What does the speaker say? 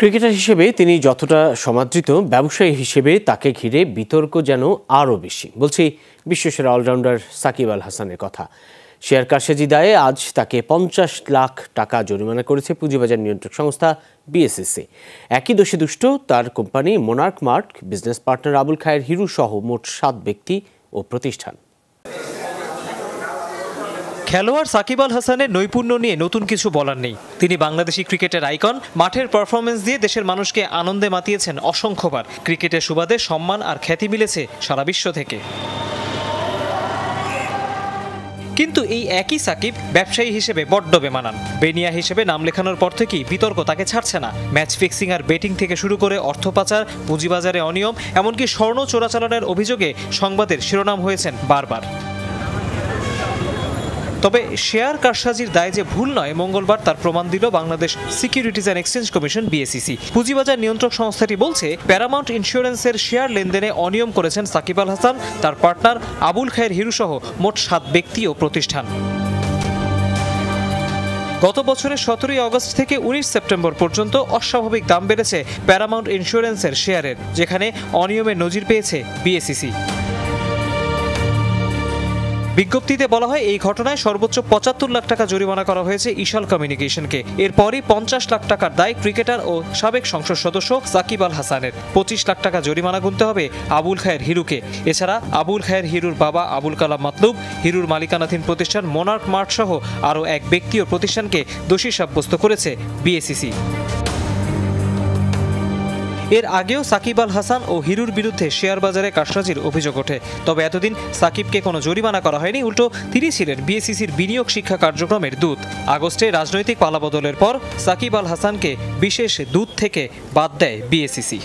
Cricketer হিসেবে তিনি যতটা সমাদৃত, ব্যবসায়ী হিসেবে তাকে ঘিরে বিতর্ক যেন আরও বেশি। বলছি বিশ্বসেরা অলরাউন্ডার সাকিব আল হাসানের কথা। শেয়ার কারসাজি দায়ে আজ তাকে 50 লাখ টাকা জরিমানা করেছে পুঁজিবাজার নিয়ন্ত্রক সংস্থা বিএসইসি। একই দোষে দুষ্ট তার company Monarch Mart, business partner Abul Khayer Hiru সহ মোট 7 ব্যক্তি ও প্রতিষ্ঠান। খেলোয়াড় সাকিব আল হাসানের নৈপুণ্য নিয়ে নতুন কিছু বলার নেই। তিনি বাংলাদেশি ক্রিকেটের আইকন। মাঠের পারফরমেন্স দিয়ে দেশের মানুষকে আনন্দে মাতিয়েছেন অসংখ্যবার। ক্রিকেটের সুবাদে সম্মান আর খ্যাতি মিলেছে সারা বিশ্ব থেকে। কিন্তু এই একই সাকিব ব্যবসায়ী হিসেবে বড্ড বেমানান। বেনিয়া হিসেবে নাম লেখানোর পর থেকেই বিতর্ক তাকে ছাড়ছে না। ম্যাচ ফিক্সিং আর বেটিং থেকে শুরু করে অর্থ পাচার, পুঁজিবাজারে অনিয়ম, এমনকি স্বর্ণ চোরাচালানের অভিযোগে সংবাদের শিরোনাম হয়েছেন বারবার। তবে শেয়ার কারসাজির দায় যে ভুল নয়, মঙ্গলবার তার প্রমাণ দিল Bangladesh securities and exchange commission BSEC. পুঁজিবাজার নিয়ন্ত্রক সংস্থাটি বলছে, প্যারামাউন্ট ইন্স্যুরেন্সের শেয়ার লেনদেনে অনিয়ম করেছেন সাকিব আল হাসান, তার পার্টনার আবুল খায়ের হিরু সহ মোট 7 ব্যক্তি ও প্রতিষ্ঠান। গত বছরের 17 আগস্ট থেকে 19 সেপ্টেম্বর পর্যন্ত অস্বাভাবিক দাম বেড়েছে প্যারামাউন্ট ইন্স্যুরেন্সের শেয়ারের, যেখানে অনিয়মের নজির পেয়েছে বিএসইসি। বিজ্ঞপ্তিতে বলা হয়, এই ঘটনায় সর্বোচ্চ 75 লাখ টাকা জরিমানা করা হয়েছে ইশাল কমিউনিকেশনকে। এরপরই 50 লাখ টাকার দায় ক্রিকেটার ও সাবেক সংসদ সদস্য সাকিব আল হাসানের। 25 লাখ টাকা জরিমানা গুনতে হবে আবুল খায়ের হিরুকে। এছাড়া আবুল খায়ের হিরুর বাবা আবুল কালাম মাতলুব, হিরুর মালিকানাধীন প্রতিষ্ঠান মোনার্ক মার্ট সহ আরও এক ব্যক্তি ও প্রতিষ্ঠানকে দোষী সাব্যস্ত করেছে বিএসইসি। এর আগেও সাকিব আল হাসান ও হিরুর বিরুদ্ধে শেয়ার বাজারে কারসাজির অভিযোগ ওঠে। তবে এতদিন সাকিবকে কোনো জরিমানা করা হয়নি, উল্টো তিনি ছিলেন বিএসইসির বিনিয়োগ শিক্ষা কার্যক্রমের দূত। আগস্টে রাজনৈতিক পালাবদলের পর সাকিব আল হাসানকে বিশেষ দূত থেকে বাদ দেয় বিএসইসি।